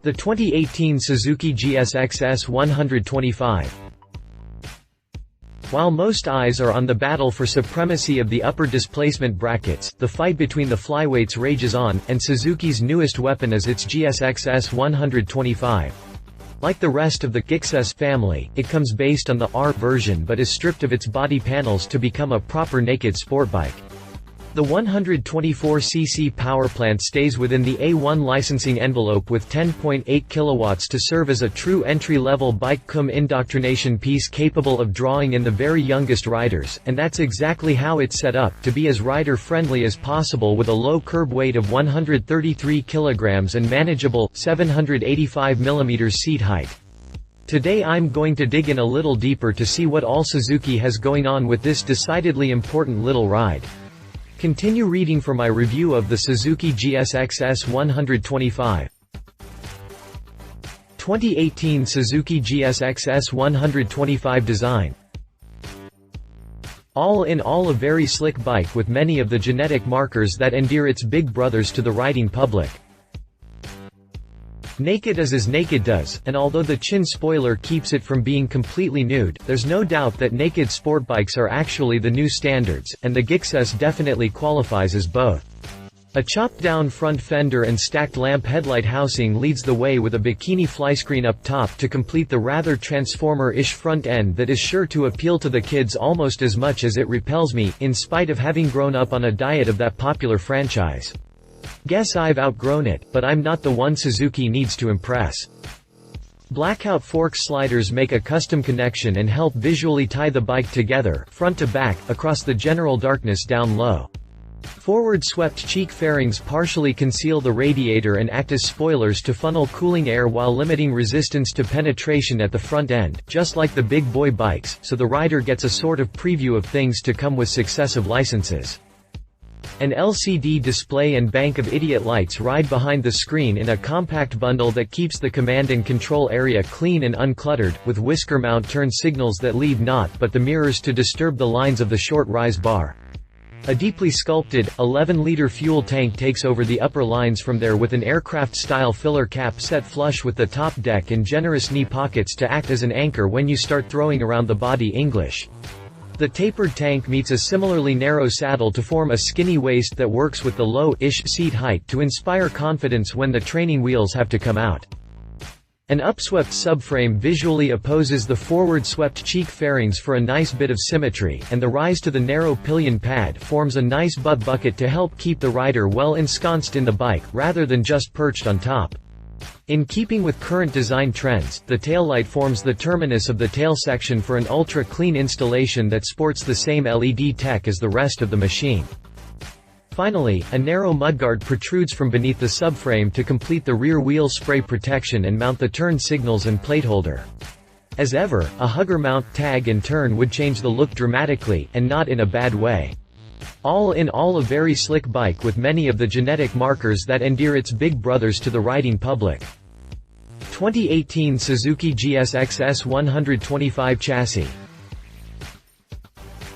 The 2018 Suzuki GSX-S125. While most eyes are on the battle for supremacy of the upper displacement brackets, the fight between the flyweights rages on, and Suzuki's newest weapon is its GSX-S125. Like the rest of the Gixxess family, it comes based on the R version but is stripped of its body panels to become a proper naked sportbike. The 124cc powerplant stays within the A1 licensing envelope with 10.8 kilowatts to serve as a true entry-level bike cum indoctrination piece capable of drawing in the very youngest riders, and that's exactly how it's set up, to be as rider-friendly as possible with a low curb weight of 133 kilograms and manageable, 785mm seat height. Today I'm going to dig in a little deeper to see what all Suzuki has going on with this decidedly important little ride. Continue reading for my review of the Suzuki GSX-S125. 2018 Suzuki GSX-S125 design. All in all, a very slick bike with many of the genetic markers that endear its big brothers to the riding public. Naked is as naked does, and although the chin spoiler keeps it from being completely nude, there's no doubt that naked sport bikes are actually the new standards, and the Gixxess definitely qualifies as both. A chopped-down front fender and stacked lamp headlight housing leads the way with a bikini flyscreen up top to complete the rather Transformer-ish front end that is sure to appeal to the kids almost as much as it repels me, in spite of having grown up on a diet of that popular franchise. Guess I've outgrown it, but I'm not the one Suzuki needs to impress. Blackout fork sliders make a custom connection and help visually tie the bike together, front to back, across the general darkness down low. Forward swept cheek fairings partially conceal the radiator and act as spoilers to funnel cooling air while limiting resistance to penetration at the front end, just like the big boy bikes, so the rider gets a sort of preview of things to come with successive licenses. An LCD display and bank of idiot lights ride behind the screen in a compact bundle that keeps the command and control area clean and uncluttered, with whisker mount turn signals that leave naught but the mirrors to disturb the lines of the short rise bar. A deeply sculpted, 11-liter fuel tank takes over the upper lines from there with an aircraft-style filler cap set flush with the top deck and generous knee pockets to act as an anchor when you start throwing around the body English. The tapered tank meets a similarly narrow saddle to form a skinny waist that works with the low-ish seat height to inspire confidence when the training wheels have to come out. An upswept subframe visually opposes the forward-swept cheek fairings for a nice bit of symmetry, and the rise to the narrow pillion pad forms a nice butt bucket to help keep the rider well ensconced in the bike, rather than just perched on top. In keeping with current design trends, the taillight forms the terminus of the tail section for an ultra-clean installation that sports the same LED tech as the rest of the machine. Finally, a narrow mudguard protrudes from beneath the subframe to complete the rear wheel spray protection and mount the turn signals and plate holder. As ever, a hugger mount, tag and turn would change the look dramatically, and not in a bad way. All in all, a very slick bike with many of the genetic markers that endear its big brothers to the riding public. 2018 Suzuki GSX-S125 chassis.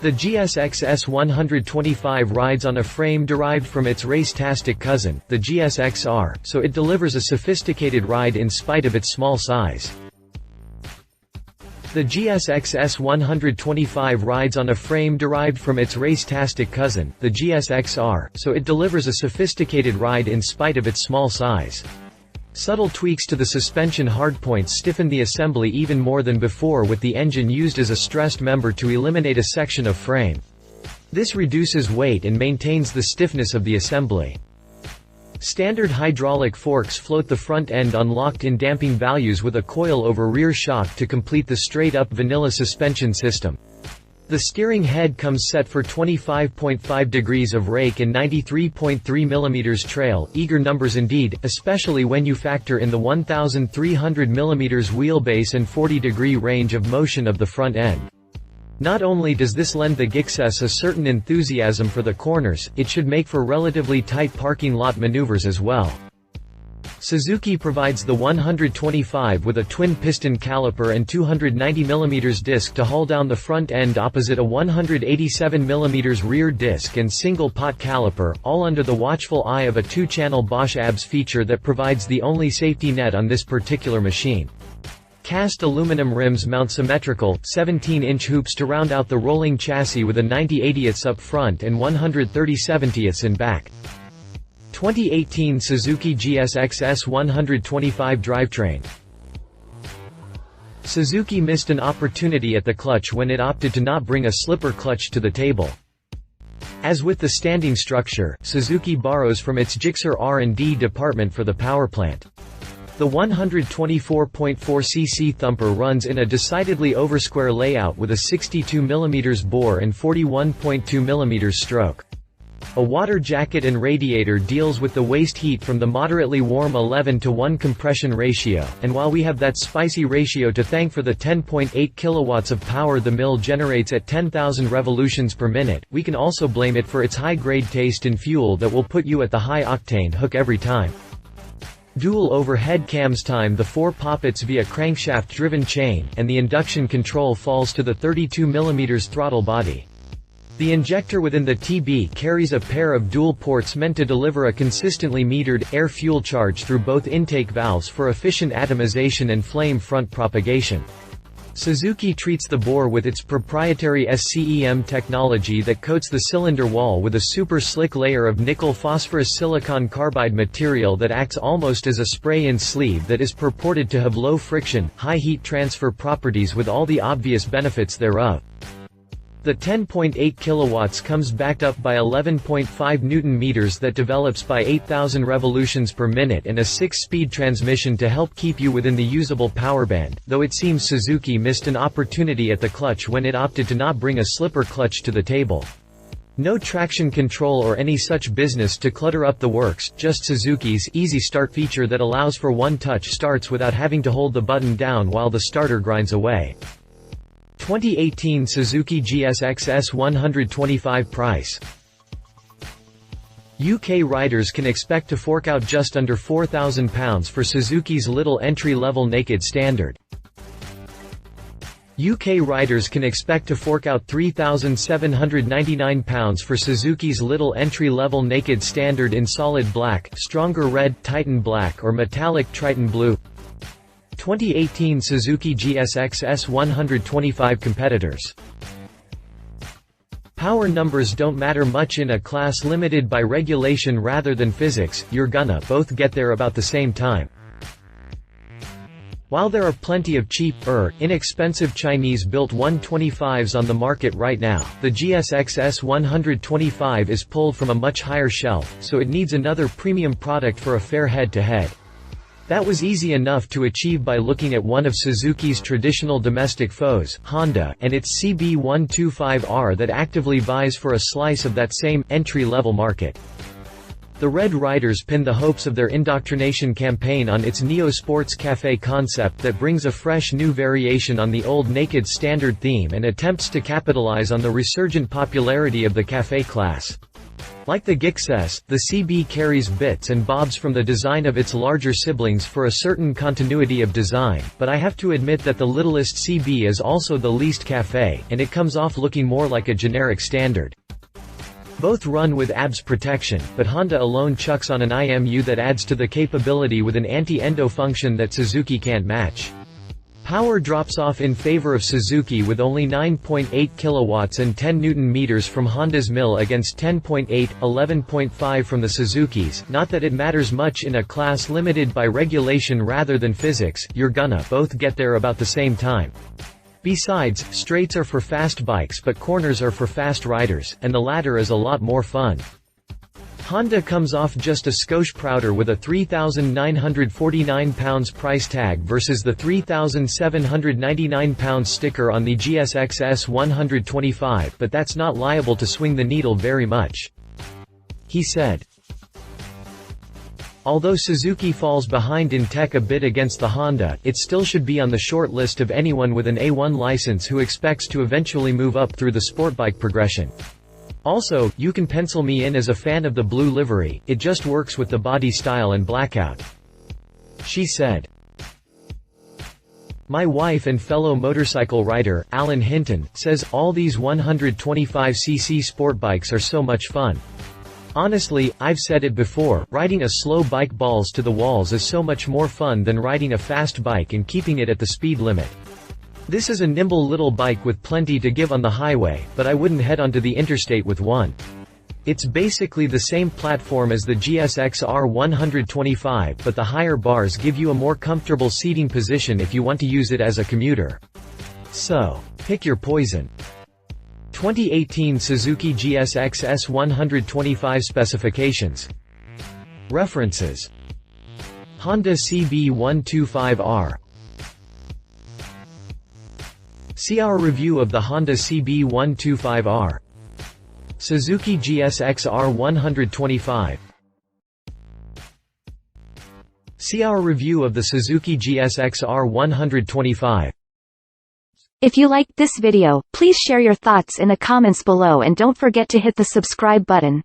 The GSX-S125 rides on a frame derived from its race-tastic cousin, the GSX-R, so it delivers a sophisticated ride in spite of its small size. The GSX-S125 rides on a frame derived from its race-tastic cousin, the GSX-R, so it delivers a sophisticated ride in spite of its small size. Subtle tweaks to the suspension hardpoints stiffen the assembly even more than before, with the engine used as a stressed member to eliminate a section of frame. This reduces weight and maintains the stiffness of the assembly. Standard hydraulic forks float the front end unlocked in damping values with a coil-over rear shock to complete the straight-up vanilla suspension system. The steering head comes set for 25.5 degrees of rake and 93.3 mm trail, eager numbers indeed, especially when you factor in the 1,300 mm wheelbase and 40-degree range of motion of the front end. Not only does this lend the Gixxess a certain enthusiasm for the corners, it should make for relatively tight parking lot maneuvers as well. Suzuki provides the 125 with a twin-piston caliper and 290mm disc to haul down the front end opposite a 187mm rear disc and single-pot caliper, all under the watchful eye of a 2-channel Bosch ABS feature that provides the only safety net on this particular machine. Cast aluminum rims mount symmetrical, 17-inch hoops to round out the rolling chassis with a 90/80ths up front and 130/70ths in back. 2018 Suzuki GSX-S125 drivetrain. Suzuki missed an opportunity at the clutch when it opted to not bring a slipper clutch to the table. As with the standing structure, Suzuki borrows from its Gixxess R&D department for the powerplant. The 124.4cc thumper runs in a decidedly oversquare layout with a 62mm bore and 41.2mm stroke. A water jacket and radiator deals with the waste heat from the moderately warm 11:1 compression ratio, and while we have that spicy ratio to thank for the 10.8 kilowatts of power the mill generates at 10,000 revolutions per minute, we can also blame it for its high-grade taste in fuel that will put you at the high-octane hook every time. Dual overhead cams time the 4 poppets via crankshaft-driven chain, and the induction control falls to the 32mm throttle body. The injector within the TB carries a pair of dual ports meant to deliver a consistently metered, air-fuel charge through both intake valves for efficient atomization and flame front propagation. Suzuki treats the bore with its proprietary SCEM technology that coats the cylinder wall with a super slick layer of nickel phosphorus silicon carbide material that acts almost as a spray-in sleeve that is purported to have low friction, high heat transfer properties with all the obvious benefits thereof. The 10.8 kilowatts comes backed up by 11.5 Nm that develops by 8,000 revolutions per minute and a 6-speed transmission to help keep you within the usable power band, though it seems Suzuki missed an opportunity at the clutch when it opted to not bring a slipper clutch to the table. No traction control or any such business to clutter up the works, just Suzuki's Easy Start feature that allows for one-touch starts without having to hold the button down while the starter grinds away. 2018 Suzuki GSX-S125 price. UK riders can expect to fork out just under £4,000 for Suzuki's little entry-level naked standard. UK riders can expect to fork out £3,799 for Suzuki's little entry-level naked standard in solid black, stronger red, Titan black or metallic Triton blue. 2018 Suzuki GSX-S125 competitors. Power numbers don't matter much in a class limited by regulation rather than physics, you're gonna both get there about the same time. While there are plenty of cheap, inexpensive Chinese-built 125s on the market right now, the GSX-S125 is pulled from a much higher shelf, so it needs another premium product for a fair head-to-head. That was easy enough to achieve by looking at one of Suzuki's traditional domestic foes, Honda, and its CB125R that actively vies for a slice of that same, entry-level market. The Red Riders pin the hopes of their indoctrination campaign on its Neo Sports Café concept that brings a fresh new variation on the old naked standard theme and attempts to capitalize on the resurgent popularity of the café class. Like the Gixxess, the CB carries bits and bobs from the design of its larger siblings for a certain continuity of design, but I have to admit that the littlest CB is also the least café, and it comes off looking more like a generic standard. Both run with ABS protection, but Honda alone chucks on an IMU that adds to the capability with an anti-endo function that Suzuki can't match. Power drops off in favor of Suzuki with only 9.8 kilowatts and 10 Nm from Honda's mill against 10.8, 11.5 from the Suzuki's. Not that it matters much in a class limited by regulation rather than physics, you're gonna both get there about the same time. Besides, straights are for fast bikes but corners are for fast riders, and the latter is a lot more fun. Honda comes off just a skosh prouder with a £3,949 price tag versus the £3,799 sticker on the GSX-S125, but that's not liable to swing the needle very much. He said. Although Suzuki falls behind in tech a bit against the Honda, it still should be on the short list of anyone with an A1 license who expects to eventually move up through the sportbike progression. Also, you can pencil me in as a fan of the blue livery, it just works with the body style and blackout. She said. My wife and fellow motorcycle rider, Alan Hinton, says, all these 125cc sport bikes are so much fun. Honestly, I've said it before, riding a slow bike balls to the walls is so much more fun than riding a fast bike and keeping it at the speed limit. This is a nimble little bike with plenty to give on the highway, but I wouldn't head onto the interstate with one. It's basically the same platform as the GSX-R125, but the higher bars give you a more comfortable seating position if you want to use it as a commuter. So, pick your poison. 2018 Suzuki GSX-S125 specifications. References. Honda CB125R. See our review of the Honda CB125R. Suzuki GSX-R125. See our review of the Suzuki GSX-R125. If you liked this video, please share your thoughts in the comments below and don't forget to hit the subscribe button.